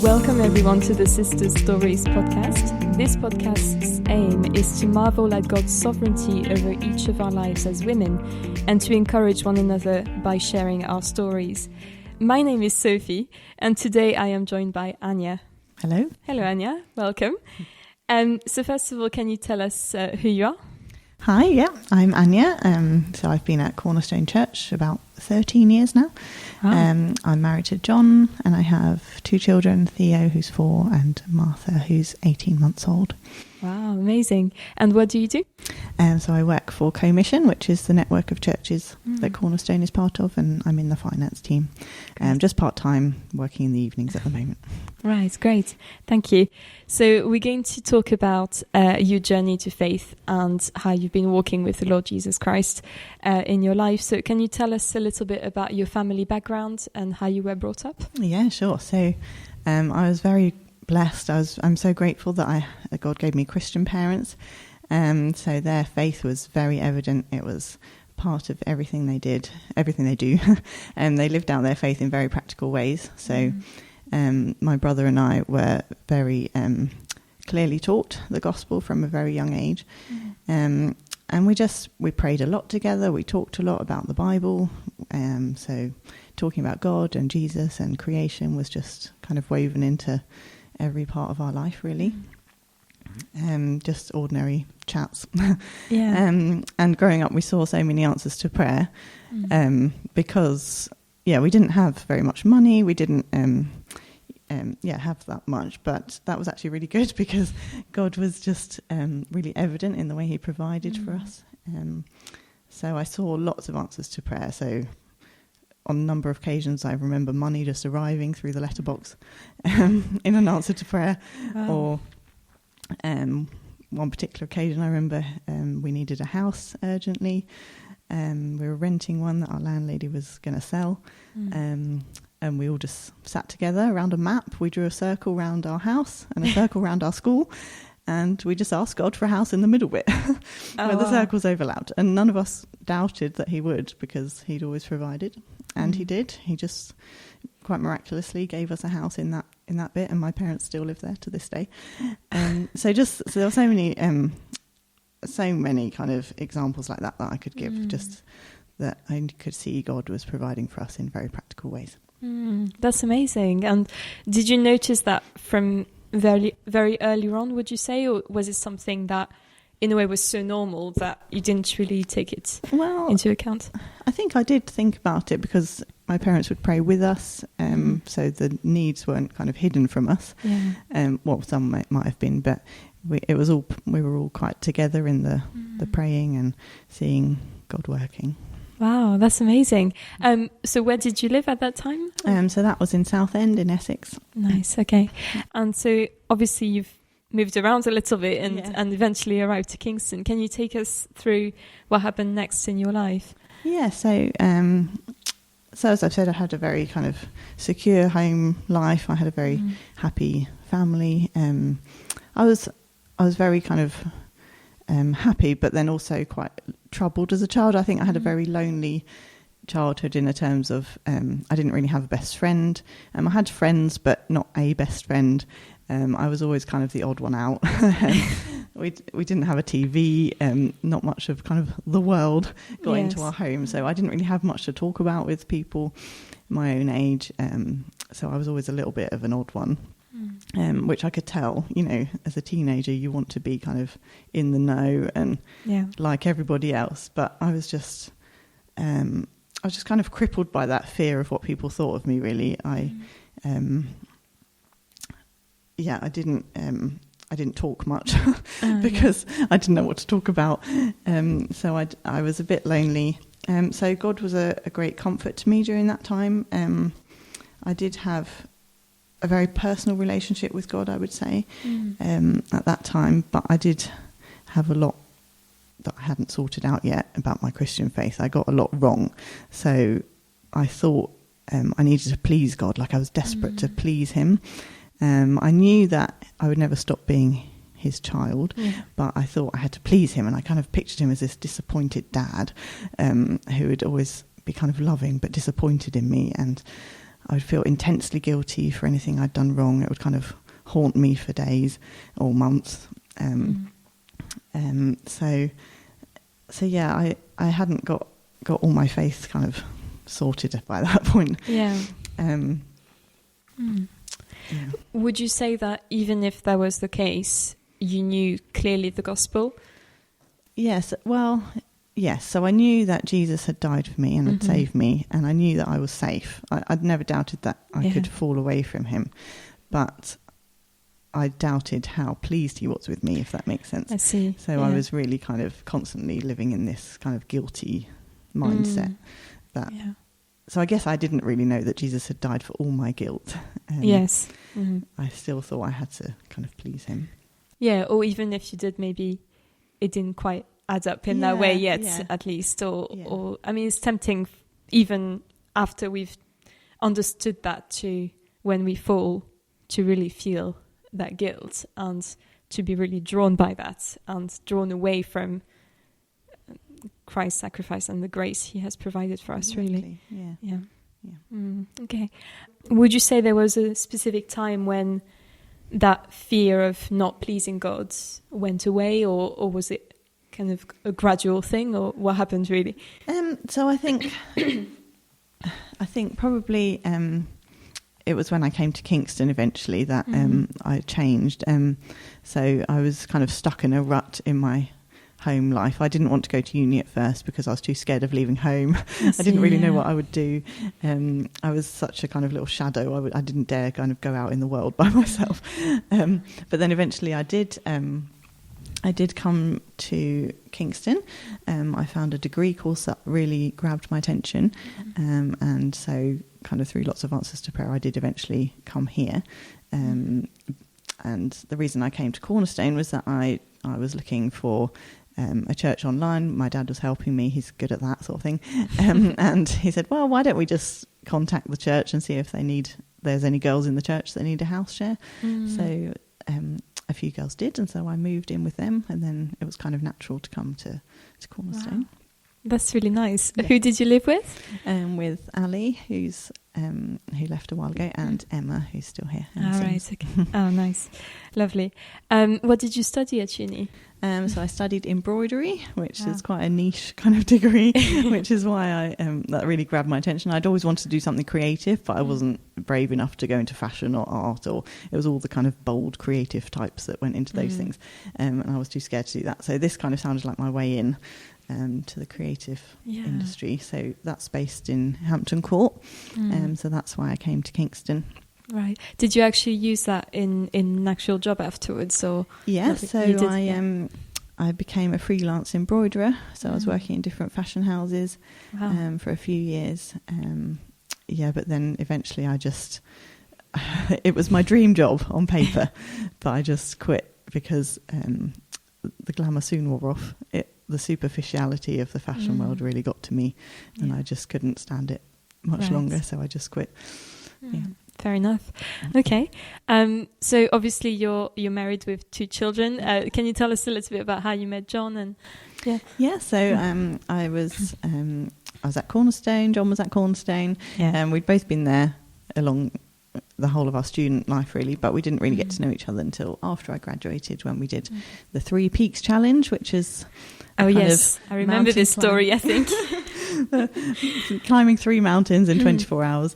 Welcome everyone to the Sister Stories podcast. This podcast's aim is to marvel at God's sovereignty over each of our lives as women and to encourage one another by sharing our stories. My name is Sophie and today I am joined by Anja. Hello. Hello Anja, welcome. So first of all, can you tell us who you are? Hi, I'm Anja. So I've been at Cornerstone Church about 13 years now. Oh. I'm married to John and I have two children, Theo, who's 4, and Martha, who's 18 months old. Wow, amazing. And what do you do? So I work for Co-Mission, which is the network of churches that Cornerstone is part of, and I'm in the finance team. Just part-time, working in the evenings at the moment. Right, great. Thank you. So we're going to talk about your journey to faith and how you've been walking with the Lord Jesus Christ in your life. So can you tell us a little bit about your family background and how you were brought up? Yeah, sure. So I was very blessed. I'm so grateful that God gave me Christian parents. So their faith was very evident. It was part of everything they did, everything they do. And they lived out their faith in very practical ways. So my brother and I were very clearly taught the gospel from a very young age. And we prayed a lot together. We talked a lot about the Bible. So talking about God and Jesus and creation was just kind of woven into every part of our life, really. Just ordinary chats. And growing up, we saw so many answers to prayer because, we didn't have very much money. We didn't have that much, but that was actually really good because God was just really evident in the way he provided for us. So I saw lots of answers to prayer. So on a number of occasions, I remember money just arriving through the letterbox in an answer to prayer. Wow. Or one particular occasion, I remember we needed a house urgently. We were renting one that our landlady was going to sell. And we all just sat together around a map. We drew a circle around our house and a circle around our school. And we just asked God for a house in the middle bit where the circles overlapped. And none of us doubted that he would because he'd always provided. And he did. He just quite miraculously gave us a house in that bit. And my parents still live there to this day. So there were so many kind of examples like that I could give, just that I could see God was providing for us in very practical ways. That's amazing. And did you notice that from very, very early on, would you say, or was it something that in a way was so normal that you didn't really take it into account? I think I did think about it because my parents would pray with us, so the needs weren't kind of hidden from us. Some might have been, but we were all quite together in the praying and seeing God working. Wow, that's amazing. So where did you live at that time? So that was in Southend in Essex. Nice, okay. And so obviously you've moved around a little bit and eventually arrived to Kingston. Can you take us through what happened next in your life? Yeah, so as I've said, I had a very kind of secure home life. I had a very happy family. I was very kind of happy, but then also quite troubled as a child. I think I had a very lonely childhood in the terms of I didn't really have a best friend. I had friends, but not a best friend. I was always kind of the odd one out. We didn't have a TV. Not much of kind of the world got into our home, so I didn't really have much to talk about with people my own age. So I was always a little bit of an odd one. Which I could tell, as a teenager, you want to be kind of in the know and like everybody else. But I was just kind of crippled by that fear of what people thought of me. Really, I didn't talk much because I didn't know what to talk about. So I was a bit lonely. So God was a great comfort to me during that time. I did have a very personal relationship with God, I would say, at that time. But I did have a lot that I hadn't sorted out yet about my Christian faith. I got a lot wrong. So I thought I needed to please God, like I was desperate to please him. I knew that I would never stop being his child, but I thought I had to please him. And I kind of pictured him as this disappointed dad who would always be kind of loving but disappointed in me. And I would feel intensely guilty for anything I'd done wrong. It would kind of haunt me for days or months. So yeah, I hadn't got all my faith kind of sorted by that point. Yeah. Yeah. Would you say that even if that was the case, you knew clearly the gospel? Yes. Well, yes. So I knew that Jesus had died for me and had saved me, and I knew that I was safe. I'd never doubted that I could fall away from him, but I doubted how pleased he was with me, if that makes sense. I see. So I was really kind of constantly living in this kind of guilty mindset. So I guess I didn't really know that Jesus had died for all my guilt. Yes. I still thought I had to kind of please him. Yeah, or even if you did, maybe it didn't quite add up in that way yet, at least. Or I mean, it's tempting, even after we've understood that, to when we fall, to really feel that guilt and to be really drawn by that and drawn away from Christ's sacrifice and the grace he has provided for us. Really. Yeah. Okay. Would you say there was a specific time when that fear of not pleasing God went away, or was it kind of a gradual thing, or what happened really? So I think probably it was when I came to Kingston eventually that I changed. So I was kind of stuck in a rut in my home life. I didn't want to go to uni at first because I was too scared of leaving home. I didn't really know what I would do. I was such a kind of little shadow. I didn't dare kind of go out in the world by myself. But then eventually I did come to Kingston. I found a degree course that really grabbed my attention. And so kind of through lots of answers to prayer, I did eventually come here. And the reason I came to Cornerstone was that I was looking for a church online. My dad was helping me. He's good at that sort of thing. And he said, well, why don't we just contact the church and see if there's any girls in the church that need a house share. So a few girls did, and so I moved in with them, and then it was kind of natural to come to Cornerstone. Wow. That's really nice. Yeah. Who did you live with? With Ali, who left a while ago, and Emma, who's still here. All right. Okay. Oh, nice. Lovely. What did you study at uni? So I studied embroidery, which is quite a niche kind of degree, which is why that really grabbed my attention. I'd always wanted to do something creative, but I wasn't brave enough to go into fashion or art, or it was all the kind of bold creative types that went into those things, and I was too scared to do that. So this kind of sounded like my way in to the creative industry. So that's based in Hampton Court, so that's why I came to Kingston. Right. Did you actually use that in an actual job afterwards, or? Yeah. So I became a freelance embroiderer. So I was working in different fashion houses for a few years. But then eventually it was my dream job on paper, but I just quit because the glamour soon wore off. The superficiality of the fashion world really got to me, and I just couldn't stand it much longer. So I just quit. Yeah. Fair enough. Okay. So obviously you're married with 2 children. Can you tell us a little bit about how you met John? And So I was at Cornerstone. John was at Cornerstone. We'd both been there along the whole of our student life, really, but we didn't really get to know each other until after I graduated, when we did the 3 Peaks Challenge, which is I remember this story. I think climbing 3 mountains in 24 hours.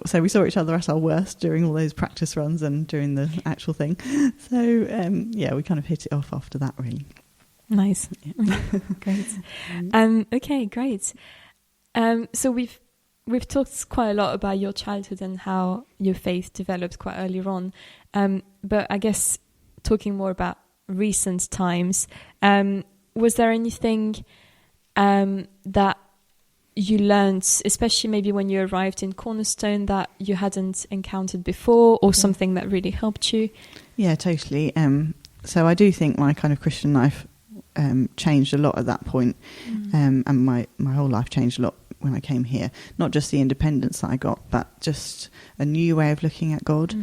So we saw each other at our worst during all those practice runs and during the actual thing. So we kind of hit it off after that, really. Nice. Yeah. Great. Okay, great. So we've talked quite a lot about your childhood and how your faith developed quite earlier on. But I guess talking more about recent times, was there anything that you learned, especially maybe when you arrived in Cornerstone, that you hadn't encountered before, or something that really helped you? Yeah, totally. So I do think my kind of Christian life changed a lot at that point, and my whole life changed a lot when I came here. Not just the independence that I got, but just a new way of looking at God.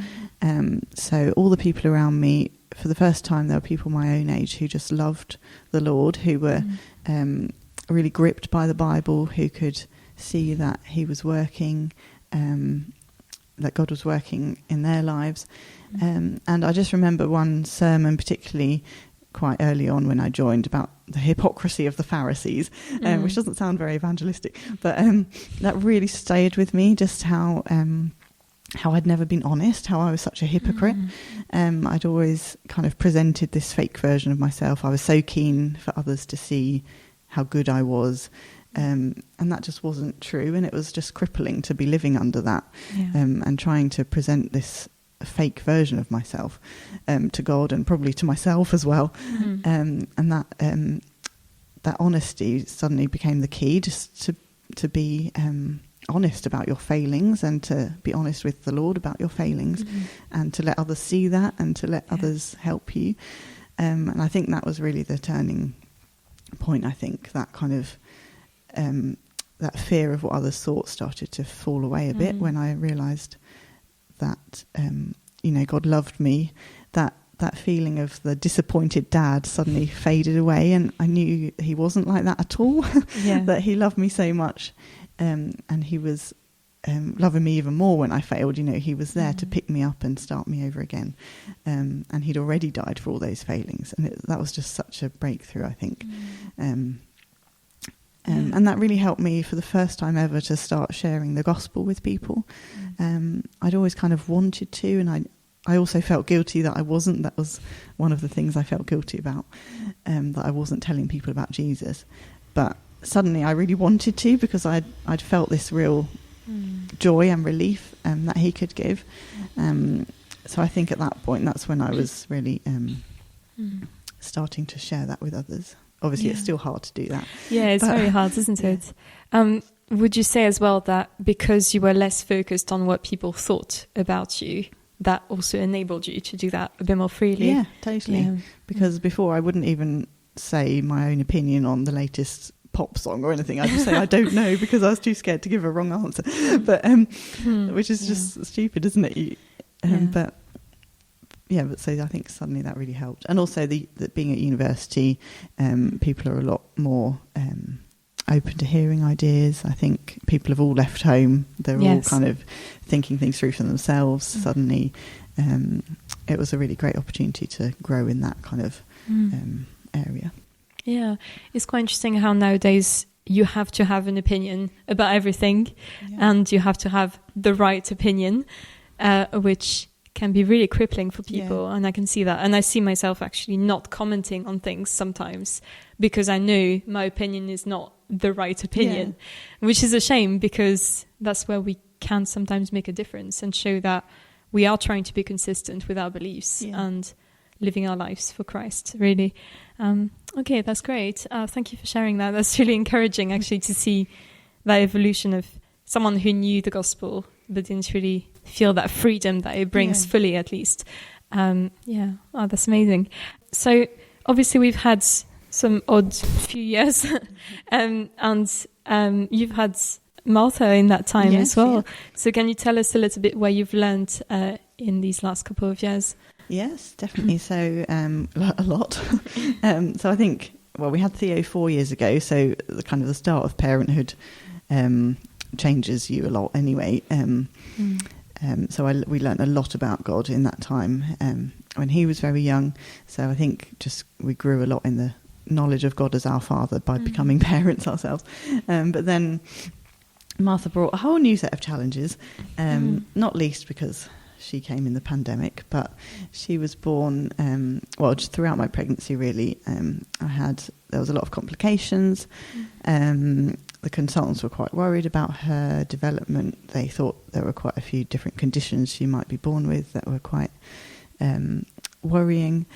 So all the people around me, for the first time, there were people my own age who just loved the Lord, who were really gripped by the Bible, who could see that he was working that God was working in their lives. And I just remember one sermon particularly quite early on when I joined about the hypocrisy of the Pharisees, which doesn't sound very evangelistic, but that really stayed with me, just how I'd never been honest, how I was such a hypocrite. I'd always kind of presented this fake version of myself. I was so keen for others to see how good I was, and that just wasn't true, and it was just crippling to be living under that, and trying to present this fake version of myself to God and probably to myself as well. And that honesty suddenly became the key, just to be honest about your failings, and to be honest with the Lord about your failings, and to let others see that, and to let others help you. And I think that was really the turning point. I think that kind of that fear of what others thought started to fall away a bit when I realised that God loved me. That feeling of the disappointed dad suddenly faded away, and I knew he wasn't like that at all. That he loved me so much, and he was loving me even more when I failed. He was there to pick me up and start me over again, and he'd already died for all those failings, and that was just such a breakthrough, I think. And that really helped me for the first time ever to start sharing the gospel with people. I'd always kind of wanted to, and I also felt guilty that I wasn't. That was one of the things I felt guilty about, that I wasn't telling people about Jesus. But suddenly I really wanted to, because I'd felt this real joy and relief that he could give. So I think at that point, that's when I was really starting to share that with others. Obviously, it's still hard to do that. Yeah, it's very hard, isn't it? Would you say as well that because you were less focused on what people thought about you, that also enabled you to do that a bit more freely? Yeah, totally. Yeah. Because before I wouldn't even say my own opinion on the latest pop song or anything. I'd just say I don't know, because I was too scared to give a wrong answer. But which is just stupid, isn't it? But so I think suddenly that really helped. And also the being at university, people are a lot more open to hearing ideas. I think people have all left home. They're all kind of thinking things through for themselves. Suddenly, it was a really great opportunity to grow in that kind of area. Yeah, it's quite interesting how nowadays you have to have an opinion about everything, and you have to have the right opinion, which can be really crippling for people. And I can see that, and I see myself actually not commenting on things sometimes because I know my opinion is not the right opinion, which is a shame, because that's where we can sometimes make a difference and show that we are trying to be consistent with our beliefs and living our lives for Christ, really. Okay, that's great. Thank you for sharing that. That's really encouraging, actually, to see that evolution of someone who knew the gospel but didn't really feel that freedom that it brings fully, at least. That's amazing. So obviously we've had some odd few years, and you've had Martha in that time as well. So can you tell us a little bit what you've learned in these last couple of years? Yes, definitely. So a lot. So I think, we had Theo 4 years ago, so the kind of the start of parenthood changes you a lot anyway. So we learned a lot about God in that time when he was very young. So I think just we grew a lot in the knowledge of God as our Father by becoming parents ourselves. But then Martha brought a whole new set of challenges, not least because she came in the pandemic, but she was born, just throughout my pregnancy, really. There was a lot of complications. The consultants were quite worried about her development. They thought there were quite a few different conditions she might be born with that were quite worrying.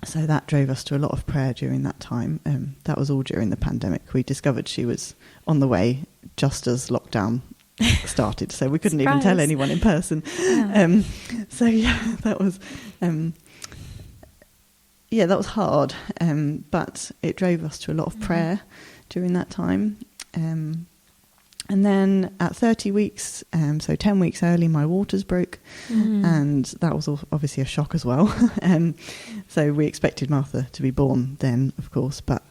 So that drove us to a lot of prayer during that time. That was all during the pandemic. We discovered she was on the way just as lockdown started, so we couldn't even tell anyone in person. That was that was hard, but it drove us to a lot of prayer during that time. And then at 30 weeks, so 10 weeks early, my waters broke, and that was obviously a shock as well. So we expected Martha to be born then, of course, but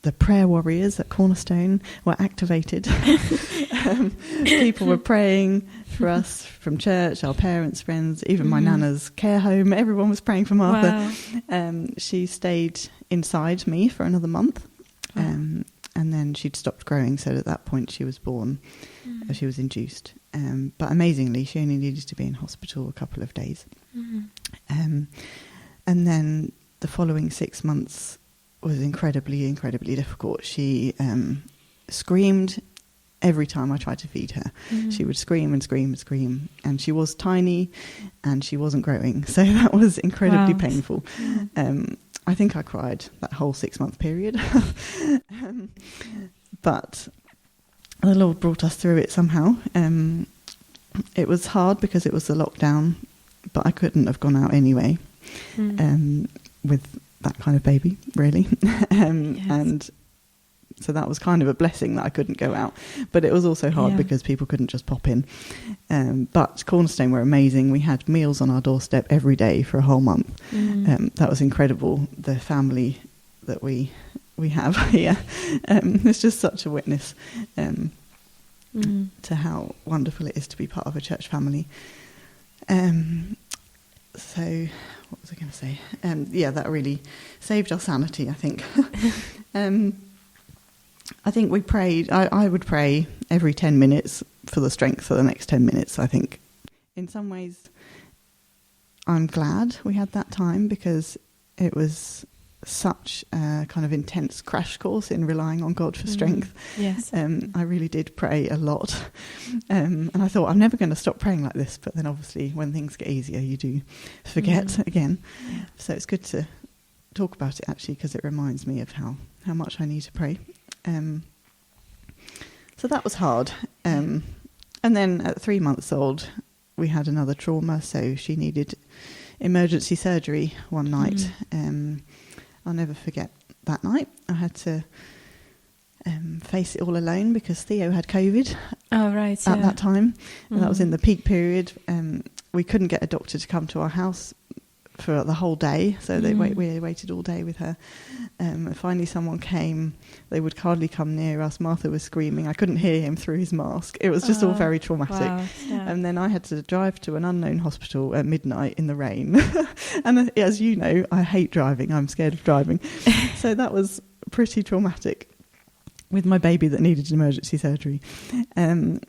the prayer warriors at Cornerstone were activated. People were praying for us from church, our parents, friends, even my nana's care home. Everyone was praying for Martha. Wow. She stayed inside me for another month. And then she'd stopped growing, so at that point she was born. She was induced. But amazingly, she only needed to be in hospital a couple of days. And then the following 6 months was incredibly, incredibly difficult. She screamed every time I tried to feed her. She would scream and scream and scream. And she was tiny and she wasn't growing. So that was incredibly painful. I think I cried that whole 6 month period. But the Lord brought us through it somehow. It was hard because it was the lockdown, but I couldn't have gone out anyway with that kind of baby, really. And so that was kind of a blessing that I couldn't go out. But it was also hard because people couldn't just pop in. But Cornerstone were amazing. We had meals on our doorstep every day for a whole month. That was incredible. The family that we have here. It's just such a witness to how wonderful it is to be part of a church family. So what was I going to say? That really saved our sanity, I think. I think we prayed. I would pray every 10 minutes for the strength for the next 10 minutes, I think. In some ways, I'm glad we had that time because it was such a kind of intense crash course in relying on God for strength. Yes. I really did pray a lot. And I thought, I'm never going to stop praying like this. But then obviously when things get easier, you do forget again. Yeah. So it's good to talk about it, actually, because it reminds me of how much I need to pray. So that was hard. And then at 3 months old, we had another trauma. So she needed emergency surgery one night. I'll never forget that night. I had to face it all alone because Theo had COVID at that time. And that was in the peak period. We couldn't get a doctor to come to our house for the whole day, so we waited all day with her. Finally someone came. They would hardly come near us. Martha was screaming. I couldn't hear him through his mask. It was just all very traumatic. Wow. Yeah. And then I had to drive to an unknown hospital at midnight in the rain. And as you know, I hate driving. I'm scared of driving. So that was pretty traumatic with my baby that needed emergency surgery. But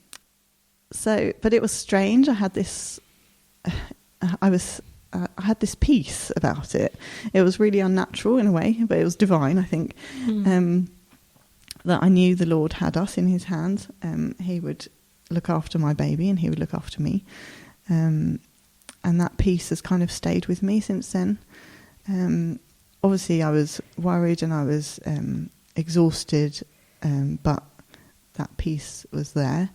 it was strange. I had this peace about it. It was really unnatural in a way, but it was divine, I think, that I knew the Lord had us in his hands. He would look after my baby and he would look after me. And that peace has kind of stayed with me since then. Obviously, I was worried and I was exhausted, but that peace was there,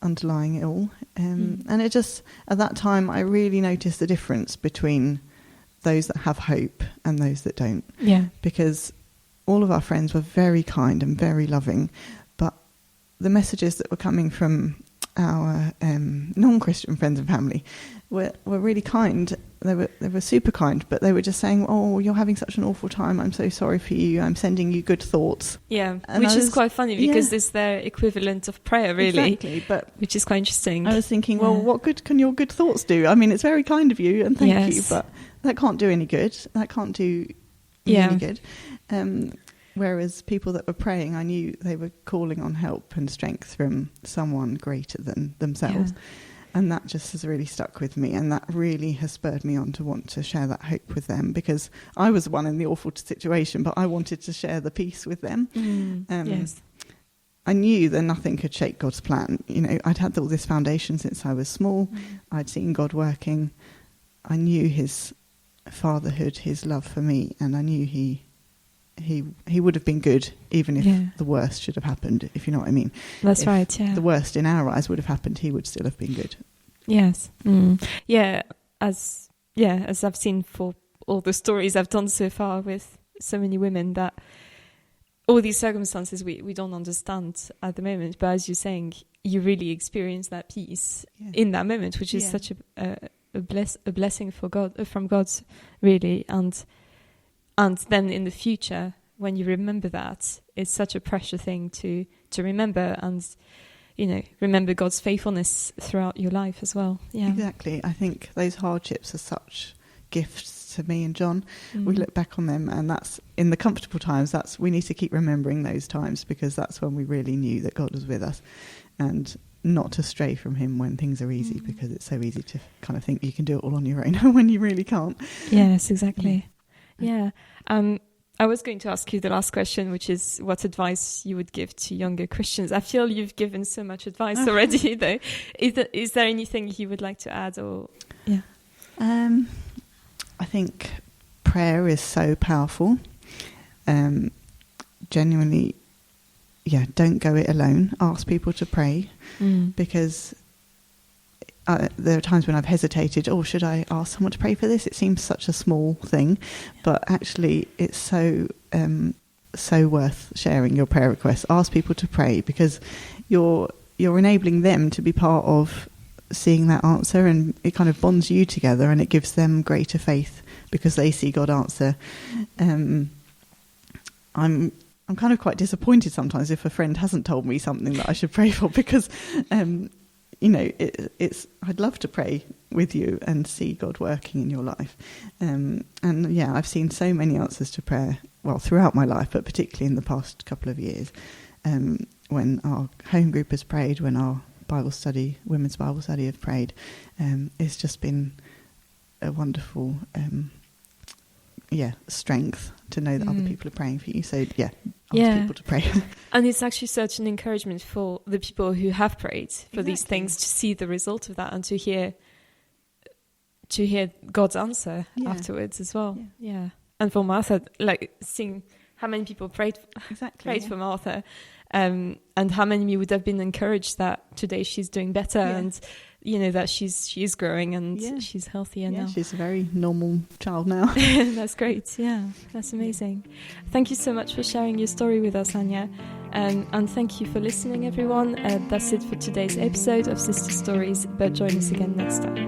underlying it all. And it just, at that time, I really noticed the difference between those that have hope and those that don't. Yeah. Because all of our friends were very kind and very loving, but the messages that were coming from our non-Christian friends and family were really kind. They were super kind, but they were just saying, "Oh, you're having such an awful time. I'm so sorry for you. I'm sending you good thoughts." Yeah, and which is quite funny because it's their equivalent of prayer, really. Exactly, but which is quite interesting. I was thinking, well, what good can your good thoughts do? I mean, it's very kind of you, and thank you, but that can't do any good. That can't do any good. Whereas people that were praying, I knew they were calling on help and strength from someone greater than themselves. Yeah. And that just has really stuck with me. And that really has spurred me on to want to share that hope with them, because I was the one in the awful situation, but I wanted to share the peace with them. Yes. I knew that nothing could shake God's plan. You know, I'd had all this foundation since I was small. I'd seen God working. I knew his fatherhood, his love for me, and I knew he would have been good even if the worst should have happened, if you know what I mean. That's right, yeah. The worst in our eyes would have happened, he would still have been good. Yes. Yeah, as I've seen for all the stories I've done so far with so many women, that all these circumstances we don't understand at the moment, but as you're saying, you really experience that peace in that moment, which is such a blessing from God, really, and then in the future, when you remember that, it's such a precious thing to remember, and remember God's faithfulness throughout your life as well. Yeah, exactly. I think those hardships are such gifts to me and John. We look back on them, and that's in the comfortable times. We need to keep remembering those times, because that's when we really knew that God was with us, and not to stray from him when things are easy, because it's so easy to kind of think you can do it all on your own when you really can't. Yes, exactly. Yeah. I was going to ask you the last question, which is what advice you would give to younger Christians. I feel you've given so much advice already, though. Is there anything you would like to add? Or I think prayer is so powerful. Genuinely, don't go it alone. Ask people to pray, because there are times when I've hesitated. Oh, should I ask someone to pray for this? It seems such a small thing, but actually it's so worth sharing your prayer requests. Ask people to pray, because you're enabling them to be part of seeing that answer, and it kind of bonds you together, and it gives them greater faith because they see God answer. I'm kind of quite disappointed sometimes if a friend hasn't told me something that I should pray for, because I'd love to pray with you and see God working in your life. I've seen so many answers to prayer, well, throughout my life, but particularly in the past couple of years, when our home group has prayed, when our women's Bible study have prayed. It's just been a wonderful strength to know that other people are praying for you. So ask people to pray. And it's actually such an encouragement for the people who have prayed for these things to see the result of that, and to hear God's answer afterwards as well. Yeah. And for Martha, like seeing how many people prayed for Martha, and how many would have been encouraged that today she's doing better, and that she's growing, and she's healthier now. She's a very normal child now. That's great. Yeah, that's amazing. Thank you so much for sharing your story with us, Anja, and thank you for listening, everyone. That's it for today's episode of Sister Stories, but join us again next time.